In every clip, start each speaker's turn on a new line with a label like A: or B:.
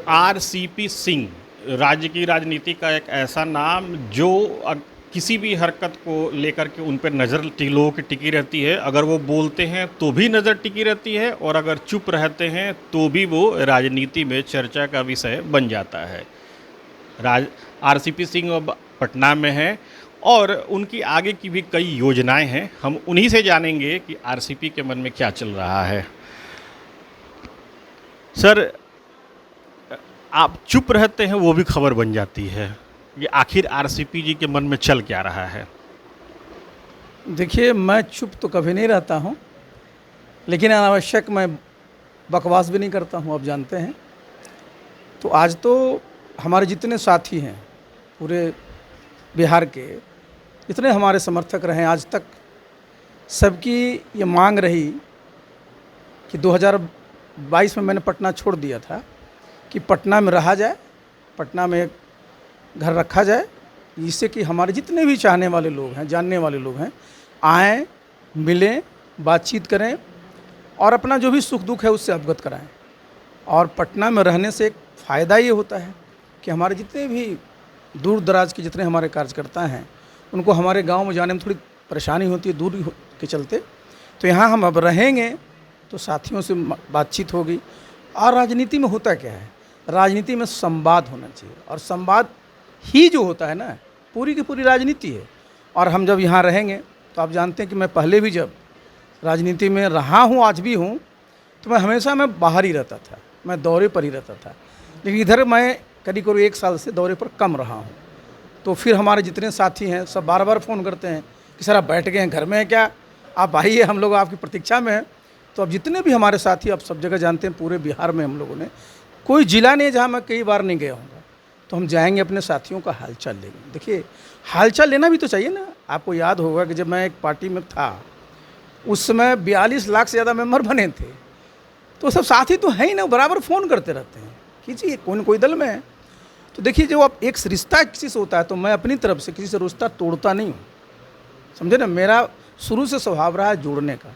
A: RCP Singh राज्य की राजनीति का एक ऐसा नाम जो किसी भी हरकत को लेकर के उन पर नज़र लोगों की टिकी रहती है। अगर वो बोलते हैं तो भी नज़र टिकी रहती है और अगर चुप रहते हैं तो भी वो राजनीति में चर्चा का विषय बन जाता है। आरसीपी सिंह अब पटना में हैं और उनकी आगे की भी कई योजनाएं हैं। हम उन्हीं से जानेंगे कि आरसीपी के मन में क्या चल रहा है। सर, आप चुप रहते हैं वो भी खबर बन जाती है। ये आखिर आरसीपी जी के मन में चल क्या रहा है?
B: देखिए, मैं चुप तो कभी नहीं रहता हूँ, लेकिन अनावश्यक मैं बकवास भी नहीं करता हूँ, आप जानते हैं। तो आज तो हमारे जितने साथी हैं पूरे बिहार के, जितने हमारे समर्थक रहे आज तक, सबकी ये मांग रही कि 2022 में मैंने पटना छोड़ दिया था कि पटना में रहा जाए, पटना में एक घर रखा जाए, जिससे कि हमारे जितने भी चाहने वाले लोग हैं, जानने वाले लोग हैं, आएँ, मिलें, बातचीत करें और अपना जो भी सुख दुख है उससे अवगत कराएं। और पटना में रहने से एक फ़ायदा ये होता है कि हमारे जितने भी दूर दराज के जितने हमारे कार्यकर्ता हैं, उनको हमारे गांव में जाने में थोड़ी परेशानी होती है दूरी के चलते। तो यहाँ हम अब रहेंगे तो साथियों से बातचीत होगी। और राजनीति में होता क्या है, राजनीति में संवाद होना चाहिए, और संवाद ही जो होता है ना, पूरी की पूरी राजनीति है। और हम जब यहाँ रहेंगे तो आप जानते हैं कि मैं पहले भी जब राजनीति में रहा हूँ, आज भी हूँ, तो मैं बाहर ही रहता था, मैं दौरे पर ही रहता था। लेकिन इधर मैं करीब 1 साल से दौरे पर कम रहा हूँ। तो फिर हमारे जितने साथी हैं सब बार बार फ़ोन करते हैं कि सर आप बैठ गए हैं, घर में हैं क्या, आप आइए, हम लोग आपकी प्रतीक्षा में हैं। तो अब जितने भी हमारे साथी, आप सब जगह जानते हैं, पूरे बिहार में हम लोगों ने कोई ज़िला नहीं जहाँ मैं कई बार नहीं गया हूँ। तो हम जाएंगे, अपने साथियों का हालचाल लेंगे। देखिए, हालचाल लेना भी तो चाहिए ना। आपको याद होगा कि जब मैं एक पार्टी में था, उस समय 42 लाख से ज़्यादा मेंबर बने थे। तो सब साथी तो हैं ही ना, बराबर फ़ोन करते रहते हैं, कीजिए, कौन कोई दल में है। तो देखिए, जो अब एक रिश्ता किसी से होता है तो मैं अपनी तरफ से किसी से रिश्ता तोड़ता नहीं हूँ, समझे ना। मेरा शुरू से स्वभाव रहा है जोड़ने का।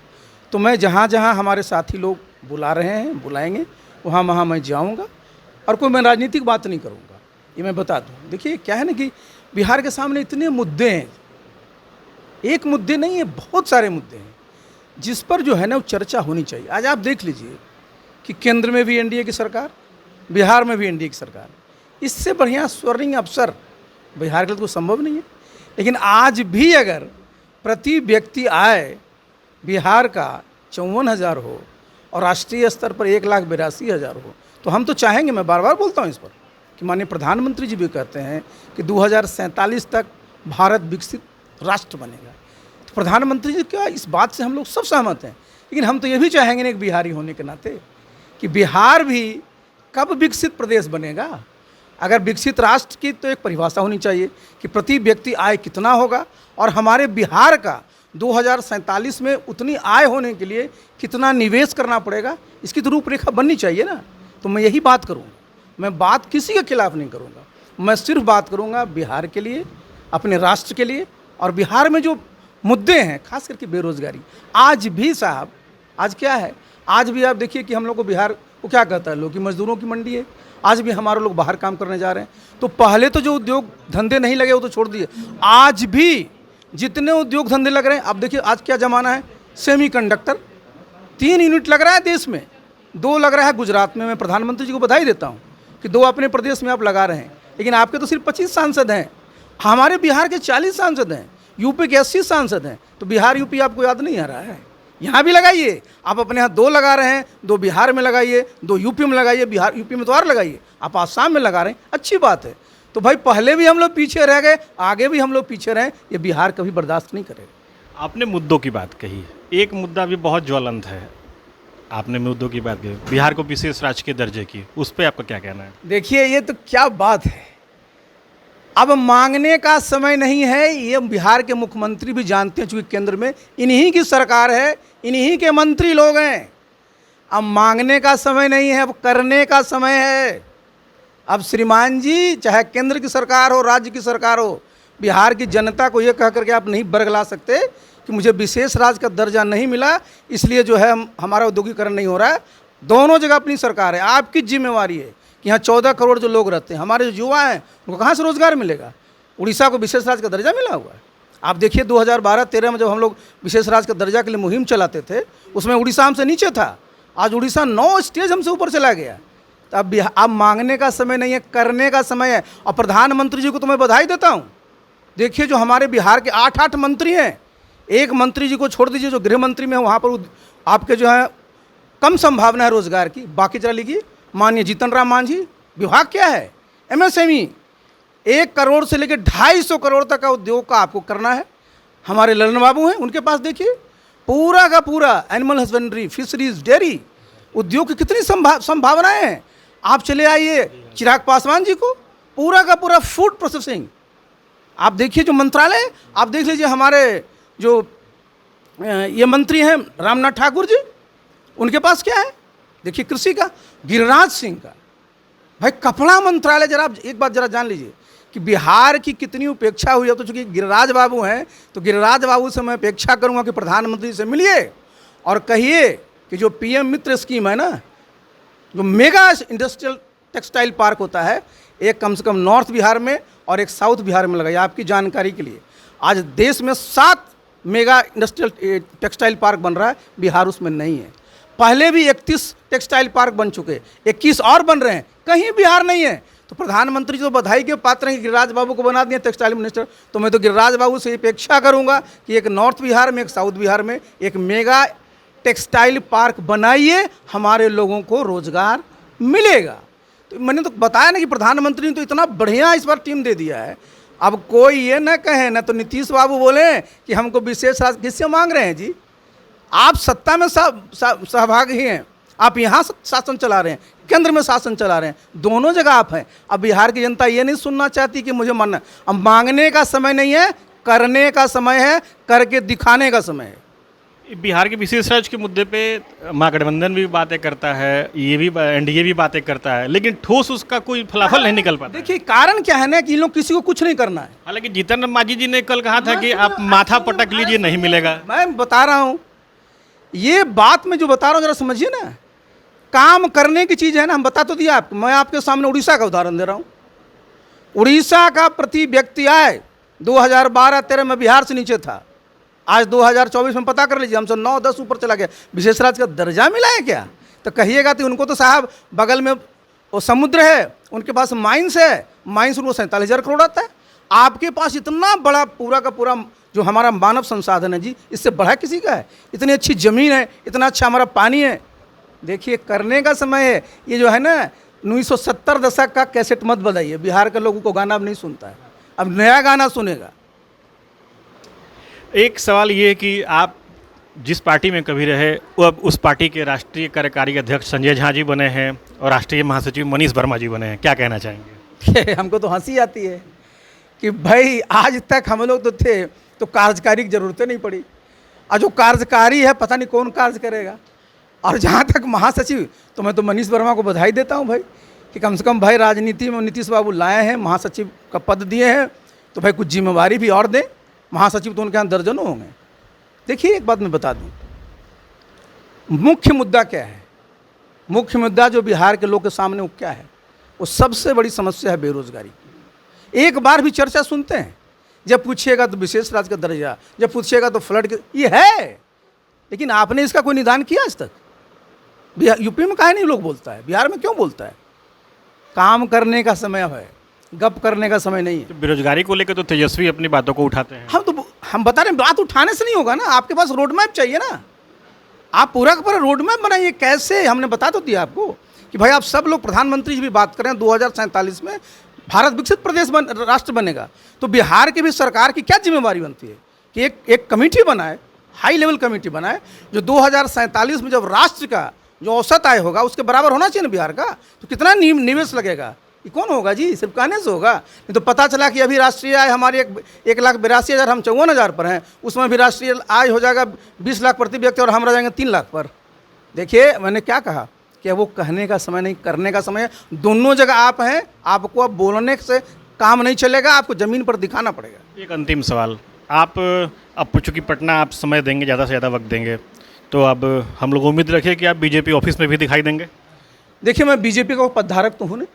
B: तो मैं जहाँ जहाँ हमारे साथी लोग बुला रहे हैं, बुलाएंगे, वहाँ वहाँ मैं जाऊँगा और कोई मैं राजनीतिक बात नहीं करूँगा, ये मैं बता दूँ। देखिए क्या है ना कि बिहार के सामने इतने मुद्दे हैं, एक मुद्दे नहीं है, बहुत सारे मुद्दे हैं जिस पर जो है ना वो चर्चा होनी चाहिए। आज आप देख लीजिए कि केंद्र में भी एनडीए की सरकार, बिहार में भी एनडीए की सरकार, इससे बढ़िया स्वर्णिम अवसर बिहार के लिए तो संभव नहीं है। लेकिन आज भी अगर प्रति व्यक्ति आय बिहार का 54,000 हो और राष्ट्रीय स्तर पर 1,82,000 हो, तो हम तो चाहेंगे, मैं बार बार बोलता हूँ इस पर, कि माननीय प्रधानमंत्री जी भी कहते हैं कि 2047 तक भारत विकसित राष्ट्र बनेगा। तो प्रधानमंत्री जी क्या, इस बात से हम लोग सब सहमत हैं। लेकिन हम तो ये भी चाहेंगे ना, एक बिहारी होने के नाते, कि बिहार भी कब विकसित प्रदेश बनेगा। अगर विकसित राष्ट्र की तो एक परिभाषा होनी चाहिए कि प्रति व्यक्ति आय कितना होगा, और हमारे बिहार का 2047 में उतनी आय होने के लिए कितना निवेश करना पड़ेगा, इसकी तो रूपरेखा बननी चाहिए ना। तो मैं यही बात करूँगा, मैं बात किसी के खिलाफ नहीं करूँगा, मैं सिर्फ बात करूँगा बिहार के लिए, अपने राष्ट्र के लिए। और बिहार में जो मुद्दे हैं, खास करके बेरोजगारी, आज भी साहब, आज क्या है, आज भी आप देखिए कि हम लोग को बिहार को क्या कहता है लोग, कि मजदूरों की मंडी है। आज भी हमारे लोग बाहर काम करने जा रहे हैं। तो पहले तो जो उद्योग धंधे नहीं लगे वो तो छोड़ दिए, आज भी जितने उद्योग धंधे लग रहे हैं, आप देखिए आज क्या ज़माना है, सेमीकंडक्टर 3 यूनिट लग रहा है देश में, 2 लग रहा है गुजरात में। मैं प्रधानमंत्री जी को बधाई देता हूँ कि 2 अपने प्रदेश में आप लगा रहे हैं। लेकिन आपके तो सिर्फ 25 सांसद हैं, हमारे बिहार के 40 सांसद हैं, यूपी के 80 सांसद हैं। तो बिहार यूपी आपको याद नहीं आ रहा है? यहाँ भी लगाइए, आप अपने यहाँ 2 लगा रहे हैं, 2 बिहार में लगाइए, 2 यूपी में लगाइए, बिहार यूपी में तो और लगाइए, आप आसाम में लगा रहे हैं, अच्छी बात है। तो भाई पहले भी हम लोग पीछे रह गए, आगे भी हम लोग पीछे रहें, ये बिहार कभी बर्दाश्त नहीं करेगा।
A: आपने मुद्दों की बात कही, एक मुद्दा भी बहुत ज्वलंत है, आपने मुद्दों की बात कही, बिहार को विशेष राज्य के दर्जे की, उस पर आपका क्या कहना है?
B: देखिए, ये तो क्या बात है, अब मांगने का समय नहीं है, ये बिहार के मुख्यमंत्री भी जानते हैं, चूँकि केंद्र में इन्हीं की सरकार है, इन्हीं के मंत्री लोग हैं। अब मांगने का समय नहीं है, अब करने का समय है। अब श्रीमान जी, चाहे केंद्र की सरकार हो, राज्य की सरकार हो, बिहार की जनता को ये कह करके आप नहीं बरगला सकते कि मुझे विशेष राज्य का दर्जा नहीं मिला, इसलिए जो है हमारा औद्योगिकरण नहीं हो रहा है। दोनों जगह अपनी सरकार है, आपकी जिम्मेवारी है कि यहाँ 14 करोड़ जो लोग रहते हैं, हमारे जो युवा हैं, उनको कहाँ से रोज़गार मिलेगा? उड़ीसा को विशेष राज्य का दर्जा मिला हुआ है। आप देखिए 2012-13 में जब हम लोग विशेष राज्य का दर्जा के लिए मुहिम चलाते थे, उसमें उड़ीसा हमसे नीचे था। आज उड़ीसा 9 स्टेज हमसे ऊपर चला गया। तो अब मांगने का समय नहीं है, करने का समय है। और प्रधानमंत्री जी को तो मैं बधाई देता हूँ। देखिए जो हमारे बिहार के 8 मंत्री हैं, एक मंत्री जी को छोड़ दीजिए जो गृह मंत्री में है, वहाँ पर आपके जो है कम संभावना है रोजगार की। बाकी चला लीजिए माननीय जीतन राम मांझी, विभाग क्या है? MSME। 1 करोड़ से लेकर 250 करोड़ तक का उद्योग का आपको करना है। हमारे ललन बाबू हैं, उनके पास देखिए पूरा का पूरा एनिमल हस्बेंड्री, फिशरीज, डेयरी उद्योग की कितनी संभावनाएं हैं। आप चले आइए चिराग पासवान जी को, पूरा का पूरा फूड प्रोसेसिंग। आप देखिए जो मंत्रालय, आप देख लीजिए हमारे जो ये मंत्री हैं रामनाथ ठाकुर जी, उनके पास क्या है? देखिए कृषि का गिरिराज सिंह का। भाई कपड़ा मंत्रालय, जरा आप एक बात जरा जान लीजिए कि बिहार की कितनी उपेक्षा हुई है। तो चूंकि गिरिराज बाबू हैं, तो गिरिराज बाबू से मैं अपेक्षा करूंगा कि प्रधानमंत्री से मिलिए और कहिए कि जो PM मित्र स्कीम है ना, जो मेगा इंडस्ट्रियल टेक्सटाइल पार्क होता है, एक कम से कम नॉर्थ बिहार में और एक साउथ बिहार में लगाइए। आपकी जानकारी के लिए आज देश में 7 मेगा इंडस्ट्रियल टेक्सटाइल पार्क बन रहा है, बिहार उसमें नहीं है। पहले भी 31 टेक्सटाइल पार्क बन चुके, 21 और बन रहे हैं, कहीं बिहार नहीं है। तो प्रधानमंत्री जो बधाई के पात्र हैं कि गिरिराज बाबू को बना दिए टेक्सटाइल मिनिस्टर, तो मैं तो गिरिराज बाबू से अपेक्षा करूंगा कि एक नॉर्थ बिहार में, एक साउथ बिहार में एक मेगा टेक्सटाइल पार्क बनाइए, हमारे लोगों को रोजगार मिलेगा। तो मैंने तो बताया ना कि प्रधानमंत्री ने तो इतना बढ़िया इस बार टीम दे दिया है। अब कोई ये ना कहे ना तो नीतीश बाबू बोले कि हमको विशेष राज्य किससे मांग रहे हैं जी? आप सत्ता में सहभागी हैं, आप यहाँ शासन चला रहे हैं, केंद्र में शासन चला रहे हैं, दोनों जगह आप हैं। अब बिहार की जनता ये नहीं सुनना चाहती कि मुझे मानना। अब मांगने का समय नहीं है, करने का समय है, करके दिखाने का समय है।
A: बिहार के विशेष राज्य के मुद्दे पे महागठबंधन भी बातें करता है, ये भी NDA भी बातें करता है, लेकिन ठोस उसका कोई फलाफल नहीं निकल पाता।
B: देखिए कारण क्या है ना कि इन लोग किसी को कुछ नहीं करना है।
A: हालांकि जीतन राम मांझी जी ने कल कहा था कि आप माथा पटक लीजिए, नहीं मिलेगा।
B: मैं बता रहा हूँ, ये बात मैं जो बता रहा हूँ जरा समझिए ना, काम करने की चीज़ है ना। हम बता तो दिया आपको, मैं आपके सामने उड़ीसा का उदाहरण दे रहा हूँ। उड़ीसा का प्रति व्यक्ति आय 2012-13 में बिहार से नीचे था, आज 2024 में पता कर लीजिए हमसे 9-10 ऊपर चला गया। विशेष राज्य का दर्जा मिला है क्या? तो कहिएगा तो उनको तो साहब बगल में वो समुद्र है, उनके पास माइंस है, माइंस उनको 47,000 करोड़ आता है। आपके पास इतना बड़ा पूरा का पूरा जो हमारा मानव संसाधन है जी, इससे बड़ा किसी का है? इतनी अच्छी ज़मीन है, इतना अच्छा हमारा पानी है। देखिए करने का समय है। ये जो है ना 1970 दशक का कैसेट मत बजाइए, बिहार के लोगों को गाना अब नहीं सुनता है, अब नया गाना सुनेगा।
A: एक सवाल ये है कि आप जिस पार्टी में कभी रहे, वो अब उस पार्टी के राष्ट्रीय कार्यकारी अध्यक्ष संजय झा जी बने हैं और राष्ट्रीय महासचिव मनीष वर्मा जी बने हैं, क्या कहना चाहेंगे?
B: हमको तो हंसी आती है कि भाई आज तक हम लोग तो थे तो कार्यकारी की जरूरत नहीं पड़ी, और जो कार्यकारी है पता नहीं कौन कार्य करेगा। और जहाँ तक महासचिव, तो मैं तो मनीष वर्मा को बधाई देता हूँ भाई कि कम से कम भाई राजनीति में नीतीश बाबू लाए हैं, महासचिव का पद दिए हैं, तो भाई कुछ जिम्मेवारी भी और दें। महासचिव तो उनके यहाँ दर्जनों होंगे। देखिए एक बात मैं बता दूं, मुख्य मुद्दा क्या है? मुख्य मुद्दा जो बिहार के लोग के सामने वो क्या है? वो सबसे बड़ी समस्या है बेरोजगारी। एक बार भी चर्चा सुनते हैं? जब पूछिएगा तो विशेष राज्य का दर्जा, जब पूछिएगा तो फ्लड के, ये है, लेकिन आपने इसका कोई निदान किया आज तक? यूपी में काहे नहीं लोग बोलता है, बिहार में क्यों बोलता है? काम करने का समय है, गप करने का समय नहीं है।
A: तो बेरोजगारी को लेकर तो तेजस्वी अपनी बातों को उठाते हैं।
B: हम बता रहे हैं, बात उठाने से नहीं होगा ना, आपके पास रोड मैप चाहिए ना। आप पूरा का पूरा रोड मैप बनाइए। कैसे? हमने बता तो दिया आपको कि भाई आप सब लोग, प्रधानमंत्री जी भी बात करें 2047 में भारत विकसित प्रदेश राष्ट्र बनेगा, तो बिहार की भी सरकार की क्या जिम्मेवारी बनती है कि एक कमेटी बनाए, हाई लेवल कमेटी बनाए, जो 2047 में जब राष्ट्र का जो औसत आय होगा उसके बराबर होना चाहिए ना बिहार का। तो कितना निवेश लगेगा? ये कौन होगा जी? सिर्फ कहने से होगा? नहीं तो पता चला कि अभी राष्ट्रीय आय हमारी 1,82,000, हम 54,000 पर हैं, उसमें भी राष्ट्रीय आय हो जाएगा 20 लाख प्रति व्यक्ति और हम रह जाएंगे 3 लाख पर। देखिए मैंने क्या कहा कि वो कहने का समय नहीं, करने का समय है। दोनों जगह आप हैं, आपको अब बोलने से काम नहीं चलेगा, आपको ज़मीन पर दिखाना पड़ेगा।
A: एक अंतिम सवाल, आप अब चूँकि पटना आप समय देंगे, ज़्यादा से ज़्यादा वक्त देंगे, तो अब हम लोग उम्मीद रखें कि आप बीजेपी ऑफिस में भी दिखाई देंगे?
B: देखिए मैं बीजेपी का पदधारक तो हूँ नहीं,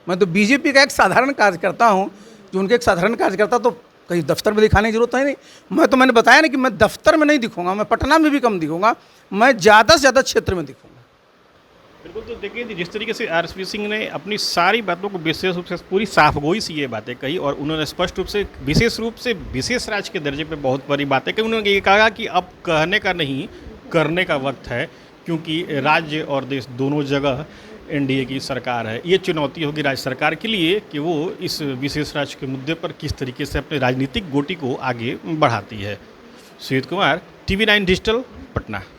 B: मैं तो बीजेपी का एक साधारण कार्यकर्ता हूँ, जो उनके एक साधारण कार्यकर्ता तो कहीं दफ्तर में दिखाने की जरूरत है नहीं। मैंने बताया ना कि मैं दफ्तर में नहीं दिखूंगा, मैं पटना में भी कम दिखूंगा, मैं ज़्यादा से ज़्यादा क्षेत्र में दिखूंगा।
A: बिल्कुल, तो देखिए जिस तरीके से आरएसपी सिंह ने अपनी सारी बातों को विशेष रूप से पूरी साफगोई से ये बातें कही और उन्होंने स्पष्ट रूप से विशेष राज्य के दर्जे पे बहुत बड़ी बातें कही। उन्होंने ये कहा कि अब कहने का नहीं करने का वक्त है, क्योंकि राज्य और देश दोनों जगह एनडीए की सरकार है। ये चुनौती होगी राज्य सरकार के लिए कि वो इस विशेष राज्य के मुद्दे पर किस तरीके से अपने राजनीतिक गोटी को आगे बढ़ाती है। Sujeet Kumar, TV9 digital, Patna.